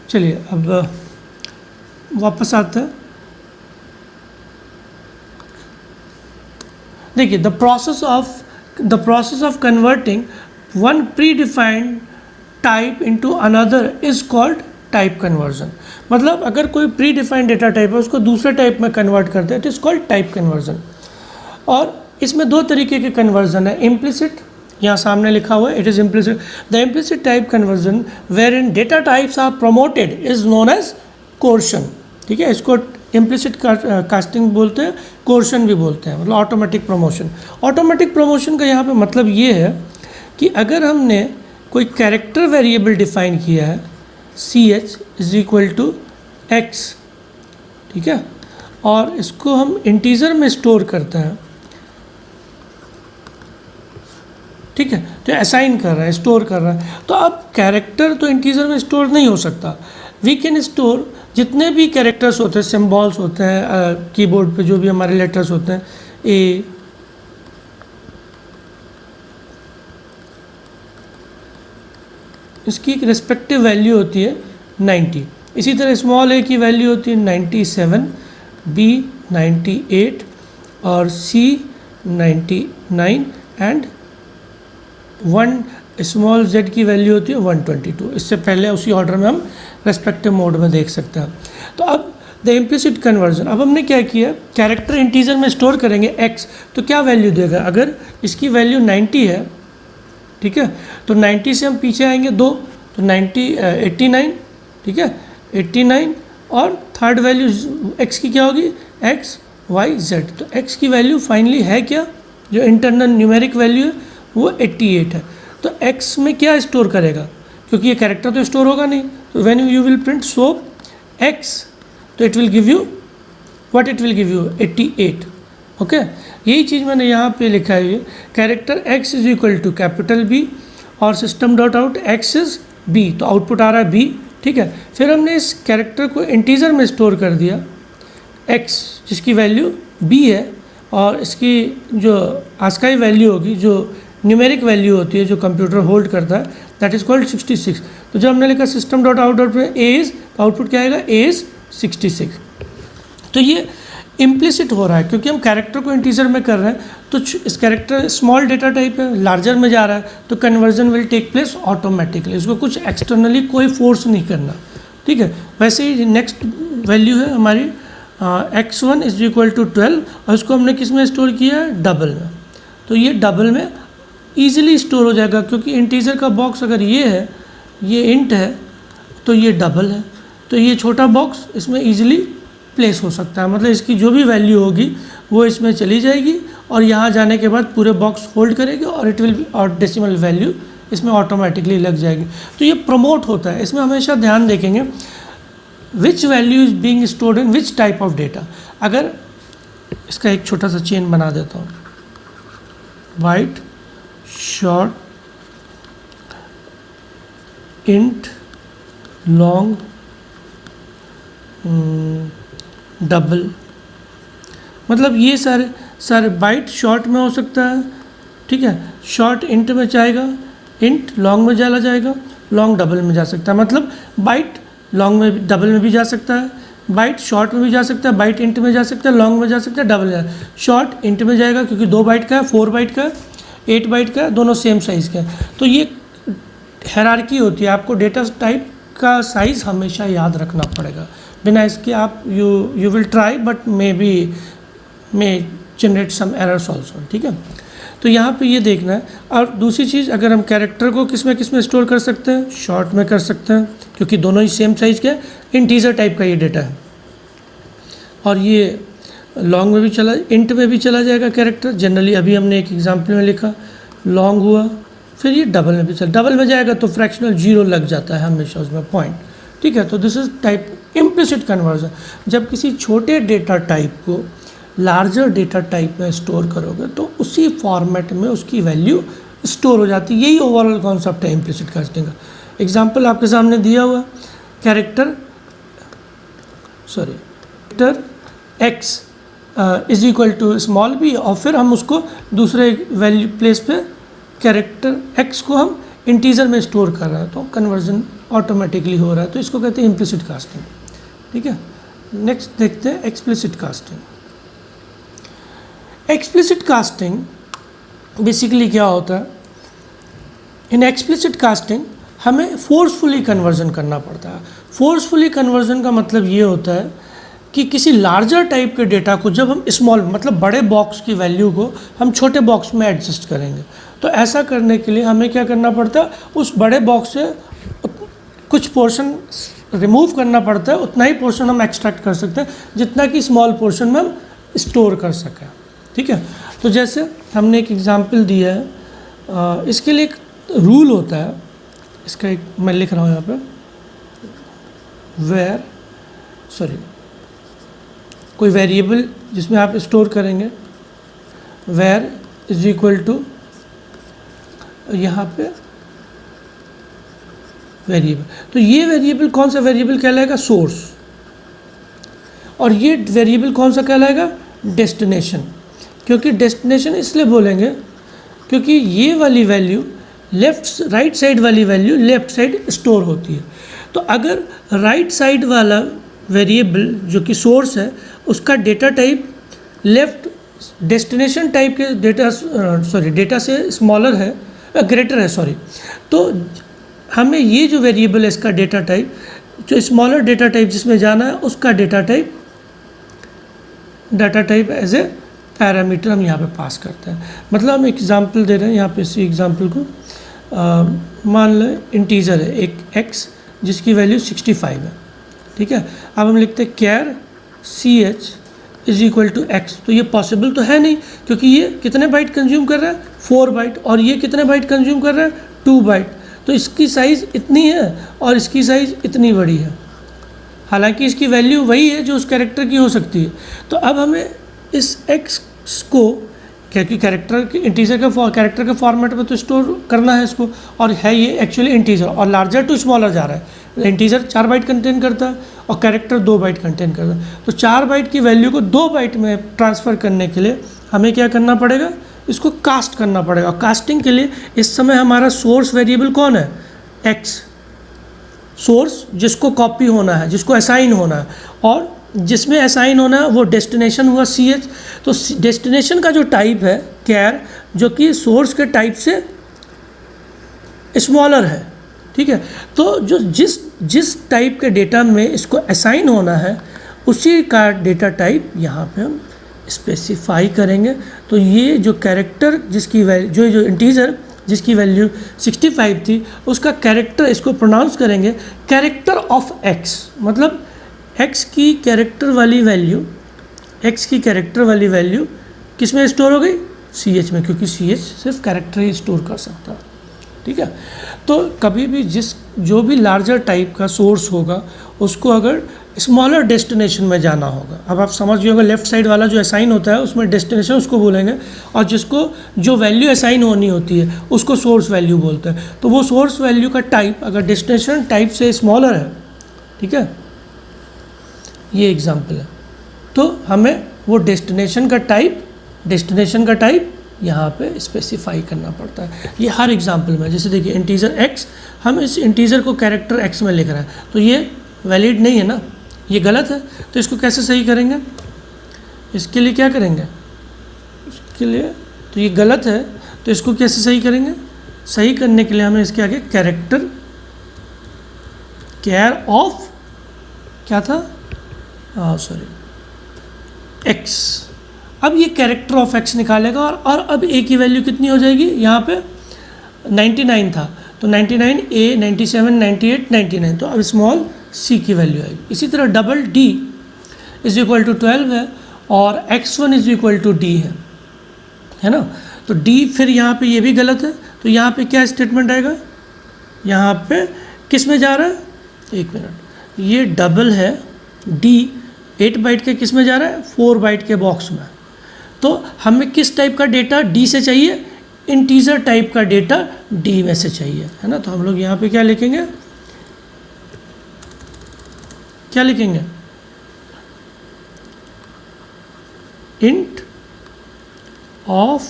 चलिए अब वापस आते हैं। देखिए, the process of converting one pre defined type into another is called type conversion. मतलब अगर कोई प्री डिफाइंड डेटा टाइप है उसको दूसरे टाइप में कन्वर्ट करते हैं, it is called type conversion. और इसमें दो तरीके के कन्वर्जन है, इम्प्लिसिट, यहाँ सामने लिखा हुआ है, it is implicit. The implicit type conversion wherein data types are promoted is known as coercion. ठीक है, इसको इम्प्लिसिट कास्टिंग बोलते हैं, कोर्शन भी बोलते हैं, मतलब ऑटोमेटिक प्रमोशन। ऑटोमेटिक प्रमोशन का यहाँ पे मतलब ये है कि अगर हमने कोई कैरेक्टर वेरिएबल डिफाइन किया है CH is equal to X, ठीक है, और इसको हम इंटीजर में स्टोर करते हैं, ठीक है, तो असाइन कर रहा है, स्टोर कर रहा है। तो अब कैरेक्टर तो इंटीजर में स्टोर नहीं हो सकता। वी कैन स्टोर जितने भी कैरेक्टर्स होते हैं, सिम्बॉल्स होते हैं कीबोर्ड पे, जो भी हमारे लेटर्स होते हैं, ए, इसकी एक रिस्पेक्टिव वैल्यू होती है 90। इसी तरह स्मॉल ए की वैल्यू होती है 97, बी 98 और सी 99 एंड 1 स्मॉल जेड की वैल्यू होती है 122। इससे पहले उसी ऑर्डर में हम रेस्पेक्टिव मोड में देख सकते हैं। तो अब द इम्प्लिसिट कन्वर्जन, अब हमने क्या किया, कैरेक्टर इंटीजर में स्टोर करेंगे x, तो क्या वैल्यू देगा, अगर इसकी वैल्यू 90 है, ठीक है, तो 90 से हम पीछे आएंगे 2, तो 89, ठीक है, 89 और थर्ड वैल्यू x की क्या होगी, x y z। तो x की वैल्यू फाइनली है क्या, जो इंटरनल न्यूमेरिक वैल्यू है वो 88 है। तो x में क्या स्टोर करेगा, क्योंकि ये कैरेक्टर तो स्टोर होगा नहीं, तो when you will print so x, तो it will give you what, it will give you 88। Okay, यही चीज़ मैंने यहाँ पे लिखा है, character x is equal to capital B और system dot out x is B, तो आउटपुट आ रहा है B, ठीक है। फिर हमने इस कैरेक्टर को इंटीजर में स्टोर कर दिया x, जिसकी वैल्यू B है, और इसकी जो आस्काई वैल्यू होगी, जो न्यूमेरिक वैल्यू होती है जो कंप्यूटर होल्ड करता है, दैट इज़ कॉल्ड 66। तो जब हमने लिखा system dot out dot A is, तो आउटपुट क्या आएगा, ए इज़ 66। तो ये इम्प्लिसिट हो रहा है क्योंकि हम कैरेक्टर को इंटीजर में कर रहे हैं, तो इस कैरेक्टर स्मॉल डेटा टाइप है, लार्जर में जा रहा है, तो conversion will take place automatically, इसको कुछ एक्सटर्नली कोई फोर्स नहीं करना, ठीक है। वैसे ही नेक्स्ट वैल्यू है हमारी x1 इज इक्वल टू 12, और इसको हमने किस में स्टोर किया है, डबल में। तो ये डबल में ईजिली स्टोर हो जाएगा, क्योंकि इंटीजर का बॉक्स अगर ये है, ये इंट है, तो ये डबल है, तो ये छोटा बॉक्स इसमें ईजिली प्लेस हो सकता है, मतलब इसकी जो भी वैल्यू होगी वो इसमें चली जाएगी और यहाँ जाने के बाद पूरे बॉक्स होल्ड करेगी और इट विल और डेसिमल वैल्यू इसमें ऑटोमेटिकली लग जाएगी। तो ये प्रमोट होता है, इसमें हमेशा ध्यान देखेंगे which value is being stored in which type of data. अगर इसका एक छोटा सा चेन बना देता हूँ, white short int long double, मतलब ये सारे बाइट शॉर्ट में हो सकता है, ठीक है, शॉर्ट इंट में जाएगा, इंट लॉन्ग में चला जाएगा, लॉन्ग डबल में जा सकता है, मतलब बाइट लॉन्ग में डबल में भी जा सकता है, बाइट शॉर्ट में भी जा सकता है, बाइट इंट में जा सकता है, लॉन्ग में जा सकता है, डबल में जा सकता है। शॉर्ट इंट में जाएगा क्योंकि 2 बाइट का है, 4 बाइट का है, 8 बाइट का है, दोनों सेम साइज़ के हैं। तो ये हायरार्की होती है, आपको डेटा टाइप का साइज़ हमेशा याद रखना पड़ेगा, बिना इसके आप you will try but may generate some errors also, ठीक है। तो यहाँ पे ये देखना है। और दूसरी चीज़, अगर हम कैरेक्टर को किस में स्टोर कर सकते हैं, शॉर्ट में कर सकते हैं, क्योंकि दोनों ही सेम साइज़ के, इंटीजर टाइप का ये डेटा है, और ये लॉन्ग में भी चला, इंट में भी चला जाएगा कैरेक्टर जनरली। अभी हमने एक एग्जाम्पल में लिखा लॉन्ग हुआ, फिर ये डबल में भी चल, डबल में जाएगा तो फ्रैक्शनल 0 लग जाता है हमेशा उसमें पॉइंट, ठीक है। तो this is type implicit conversion. जब किसी छोटे डेटा टाइप को लार्जर डेटा टाइप में स्टोर करोगे तो उसी फॉर्मेट में उसकी वैल्यू स्टोर हो जाती है। यही ओवरऑल कॉन्सेप्ट है इम्प्लिसिट कास्टिंग का। एग्जाम्पल आपके सामने दिया हुआ, character x is equal to small b, और फिर हम उसको दूसरे वैल्यू प्लेस पे कैरेक्टर x को हम इंटीजर में स्टोर कर रहा है तो कन्वर्जन ऑटोमेटिकली हो रहा है, तो इसको कहते हैं इम्प्लिसिट कास्टिंग। ठीक है, नेक्स्ट देखते हैं explicit casting. Explicit casting basically क्या होता है, इन एक्सप्लिसिट कास्टिंग हमें फोर्सफुली कन्वर्जन करना पड़ता है। फोर्सफुली कन्वर्जन का मतलब ये होता है कि किसी लार्जर टाइप के डेटा को जब हम स्मॉल मतलब बड़े बॉक्स की वैल्यू को हम छोटे बॉक्स में एडजस्ट करेंगे, तो ऐसा करने के लिए हमें क्या करना पड़ता है, उस बड़े बॉक्स से कुछ पोर्शन रिमूव करना पड़ता है, उतना ही पोर्शन हम एक्सट्रैक्ट कर सकते हैं जितना कि स्मॉल पोर्शन में हम स्टोर कर सकें। ठीक है, तो जैसे हमने एक एग्जांपल दिया है, इसके लिए एक रूल होता है, इसका एक मैं लिख रहा हूँ यहाँ पे, कोई वेरिएबल जिसमें आप स्टोर करेंगे, वेर इज इक्वल टू यहाँ पे वेरिएबल, तो ये वेरिएबल कौन सा वेरिएबल कहलाएगा, सोर्स, और ये वेरिएबल कौन सा कहलाएगा, डेस्टिनेशन। क्योंकि डेस्टिनेशन इसलिए बोलेंगे क्योंकि ये वाली वैल्यू राइट साइड वाली वैल्यू लेफ्ट साइड स्टोर होती है। तो अगर राइट साइड वाला वेरिएबल जो कि सोर्स है उसका data type left destination type के डेटा से स्मॉलर है, ग्रेटर है, तो हमें ये जो वेरिएबल है इसका डेटा टाइप, जो स्मॉलर डेटा टाइप जिसमें जाना है उसका data type as a parameter हम यहाँ पे पास करते हैं। मतलब हम एग्जांपल दे रहे हैं यहाँ पे, इसी एग्जांपल को मान लें इंटीजर है एक x जिसकी वैल्यू 65 है। ठीक है, अब हम लिखते हैं char ch is equal to x, तो ये पॉसिबल तो है नहीं क्योंकि ये कितने बाइट कंज्यूम कर रहा है, 4 बाइट, और ये कितने बाइट कंज्यूम कर रहा है, 2 बाइट, तो इसकी साइज़ इतनी है और इसकी साइज़ इतनी बड़ी है, हालांकि इसकी वैल्यू वही है जो उस कैरेक्टर की हो सकती है। तो अब हमें इस x को, क्योंकि इंटीजर का कैरेक्टर के फॉर्मेट में तो स्टोर करना है इसको, और है ये एक्चुअली इंटीजर और लार्जर टू स्मॉलर जा रहा है। इंटीजर 4 बाइट कंटेन करता है और कैरेक्टर 2 बाइट कंटेन करता है, तो 4 बाइट की वैल्यू को 2 बाइट में ट्रांसफ़र करने के लिए हमें क्या करना पड़ेगा, इसको कास्ट करना पड़ेगा। और कास्टिंग के लिए इस समय हमारा सोर्स वेरिएबल कौन है, x, सोर्स जिसको कॉपी होना है, जिसको असाइन होना है, और जिसमें असाइन होना है वो डेस्टिनेशन हुआ ch। तो डेस्टिनेशन का जो टाइप है कैर, जो कि सोर्स के टाइप से स्मॉलर है। ठीक है, तो जो जिस टाइप के डेटा में इसको असाइन होना है उसी का डेटा टाइप यहाँ पे हम स्पेसिफाई करेंगे। तो ये जो कैरेक्टर जिसकी वैल्यू जो इंटीजर जिसकी वैल्यू 65 थी उसका कैरेक्टर, इसको प्रोनाउंस करेंगे कैरेक्टर ऑफ x, मतलब x की कैरेक्टर वाली वैल्यू किस में स्टोर हो गई, ch में, क्योंकि ch सिर्फ कैरेक्टर ही स्टोर कर सकता है। ठीक है, तो कभी भी जो भी लार्जर टाइप का सोर्स होगा उसको अगर स्मॉलर डेस्टिनेशन में जाना होगा, अब आप समझ गए होंगे, लेफ्ट साइड वाला जो असाइन होता है उसमें डेस्टिनेशन उसको बोलेंगे, और जो वैल्यू असाइन होनी होती है उसको सोर्स वैल्यू बोलते हैं। तो वो सोर्स वैल्यू का टाइप अगर डेस्टिनेशन टाइप से स्मॉलर है, ठीक है, ये एग्जांपल है, तो हमें वो डेस्टिनेशन का टाइप यहाँ पे स्पेसिफाई करना पड़ता है। ये हर एग्जांपल में, जैसे देखिए इंटीजर x, हम इस इंटीजर को कैरेक्टर x में लिख रहे हैं, तो ये वैलिड नहीं है ना, ये गलत है, तो इसको कैसे सही करेंगे, इसके लिए क्या करेंगे, इसके लिए तो ये गलत है, तो इसको कैसे सही करेंगे, सही करने के लिए हमें इसके आगे कैर ऑफ क्या था, x, अब ये कैरेक्टर ऑफ x निकालेगा, और अब a की वैल्यू कितनी हो जाएगी, यहाँ पे 99 था, तो 99 a, 97, 98, 99, तो अब स्मॉल c की वैल्यू आएगी। इसी तरह double d is equal to 12 है और x1 is equal to d है ना, तो d फिर यहाँ पे ये भी गलत है, तो यहाँ पे क्या स्टेटमेंट आएगा, यहाँ पे किस में जा रहा है, 1 मिनट, ये डबल है d 8 बाइट के किस में जा रहा है, 4 बाइट के बॉक्स में, तो हमें किस टाइप का डेटा d से चाहिए, इंटीजर टाइप का डेटा d में से चाहिए, है ना। तो हम लोग यहाँ पे क्या लिखेंगे, इंट ऑफ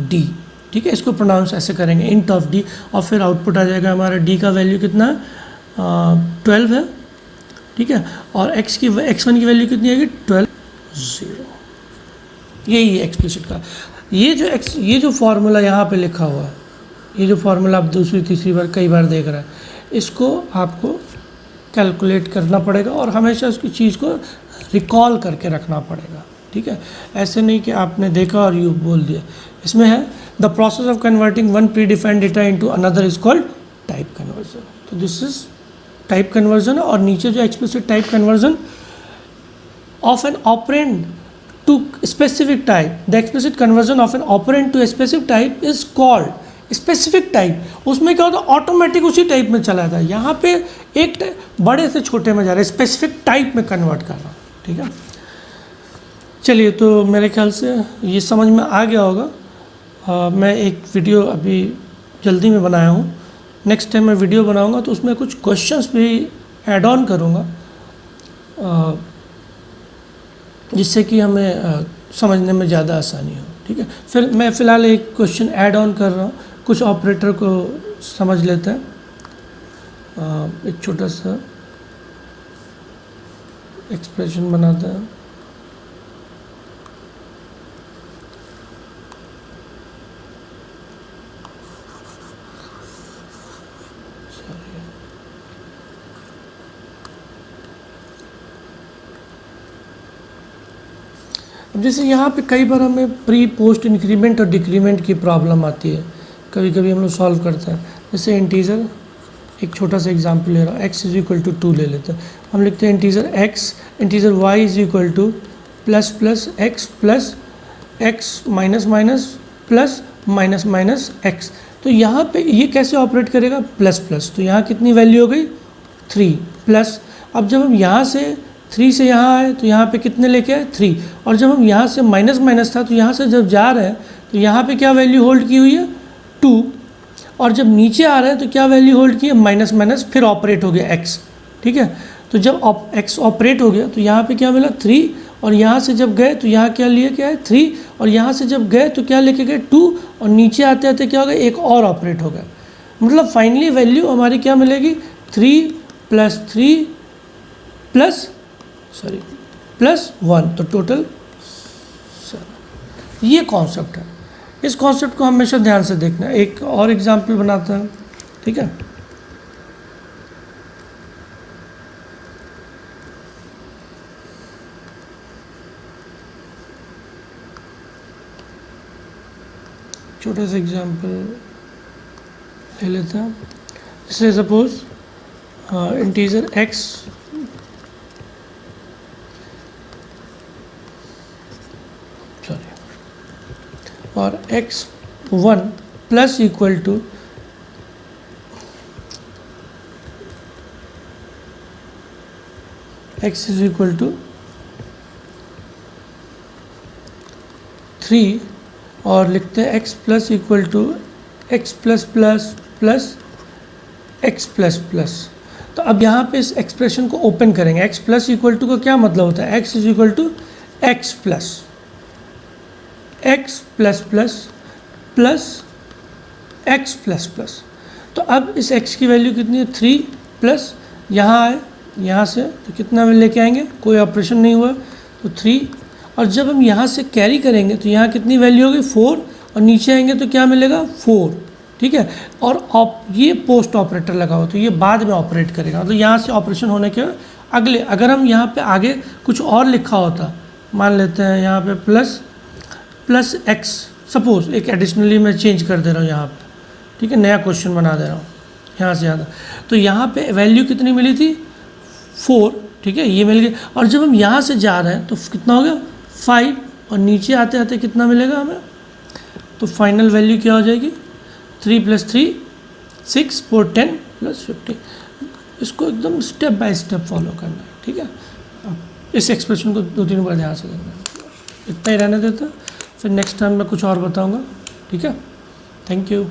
d, ठीक है, इसको प्रोनाउंस ऐसे करेंगे इंट ऑफ डी, और फिर आउटपुट आ जाएगा हमारा डी का वैल्यू कितना है 12 है, ठीक है, और x1 की वैल्यू कितनी आएगी 12 0। यही है एक्सप्लिसिट का। ये जो फार्मूला यहाँ पे लिखा हुआ है, ये जो फार्मूला आप दूसरी तीसरी बार कई बार देख रहे हैं, इसको आपको कैलकुलेट करना पड़ेगा और हमेशा उसकी चीज़ को रिकॉल करके रखना पड़ेगा, ठीक है। ऐसे नहीं कि आपने देखा और यू बोल दिया। इसमें है the process of converting one predefined data into another is called type conversion. तो दिस इज टाइप कन्वर्जन, और नीचे जो explicit type conversion of an operand to specific type, the explicit conversion of an operand to specific type is called specific type. उसमें क्या होता है, automatic उसी type में चला जाता है। यहाँ पे एक बड़े से छोटे में जा रहा है, स्पेसिफिक टाइप में कन्वर्ट कर रहा है, ठीक है। चलिए, तो मेरे ख्याल से ये समझ में आ गया होगा। मैं एक वीडियो अभी जल्दी में बनाया हूँ, नेक्स्ट टाइम मैं वीडियो बनाऊँगा तो उसमें कुछ क्वेश्चंस भी ऐड ऑन करूँगा, जिससे कि हमें समझने में ज़्यादा आसानी हो, ठीक है। फिर मैं फ़िलहाल एक क्वेश्चन ऐड ऑन कर रहा हूँ, कुछ ऑपरेटर को समझ लेते हैं। एक छोटा सा एक्सप्रेशन बनाते हैं। अब जैसे यहाँ पे कई बार हमें प्री पोस्ट इंक्रीमेंट और डिक्रीमेंट की प्रॉब्लम आती है, कभी कभी हम लोग सॉल्व करते हैं। जैसे इंटीजर, एक छोटा सा एग्जांपल ले रहा हूँ, x इज इक्वल टू 2 ले लेते हैं। हम लिखते हैं integer x, integer y is equal two plus x minus minus plus minus minus x। तो यहाँ पे ये कैसे ऑपरेट करेगा, प्लस प्लस, तो यहाँ कितनी वैल्यू हो गई 3 प्लस। अब जब हम यहाँ से 3 से यहाँ आए तो यहाँ पे कितने लेके आए 3, और जब हम यहाँ से माइनस माइनस था तो यहाँ से जब जा रहे हैं तो यहाँ पे क्या वैल्यू होल्ड की हुई है 2, और जब नीचे आ रहे हैं तो क्या वैल्यू होल्ड की है माइनस माइनस, फिर ऑपरेट हो गया x, ठीक है। तो जब x ऑपरेट हो गया तो यहाँ पे क्या मिला 3, और यहाँ से जब गए तो यहाँ क्या लिए क्या है 3, और यहाँ से जब गए तो क्या लेके गए 2, और नीचे आते आते क्या हो गया एक और ऑपरेट हो गया। मतलब फाइनली वैल्यू हमारी क्या मिलेगी 3 प्लस 3 प्लस 1, तो टोटल 7। ये कॉन्सेप्ट है, इस कॉन्सेप्ट को हमेशा ध्यान से देखना है। एक और एग्जांपल बनाते हैं, ठीक है। छोटा सा एग्जांपल ले लेते हैं। जैसे सपोज इंटीजर x और x1 plus equal to x is equal to 3, और लिखते हैं x plus equal to x plus plus plus x plus plus. तो अब यहाँ पे इस एक्सप्रेशन को ओपन करेंगे। x प्लस इक्वल टू का क्या मतलब होता है, x is equal to x plus plus plus x plus plus. तो अब इस x की वैल्यू कितनी है 3 प्लस, यहाँ आए यहाँ से तो कितना लेके आएंगे, कोई ऑपरेशन नहीं हुआ तो 3, और जब हम यहाँ से कैरी करेंगे तो यहाँ कितनी वैल्यू होगी 4, और नीचे आएंगे तो क्या मिलेगा 4, ठीक है। और ये पोस्ट ऑपरेटर लगा हुआ तो ये बाद में ऑपरेट करेगा, तो यहाँ से ऑपरेशन होने के अगले, अगर हम यहाँ पे आगे कुछ और लिखा होता, मान लेते हैं यहाँ पे प्लस x, सपोज एक एडिशनली मैं चेंज कर दे रहा हूँ यहाँ पे, ठीक है, नया क्वेश्चन बना दे रहा हूँ यहाँ से यहाँ, तो यहाँ पे वैल्यू कितनी मिली थी 4, ठीक है, ये मिल गया। और जब हम यहाँ से जा रहे हैं तो कितना हो गया 5, और नीचे आते आते कितना मिलेगा हमें, तो फाइनल वैल्यू क्या हो जाएगी 3 प्लस 3 6 4 10 प्लस 50। इसको एकदम स्टेप बाय स्टेप फॉलो करना है, ठीक है। इस एक्सप्रेशन को 2-3 बार ध्यान से देखना है। इतना ही रहने देता, फिर नेक्स्ट टाइम मैं कुछ और बताऊंगा, ठीक है। Thank you.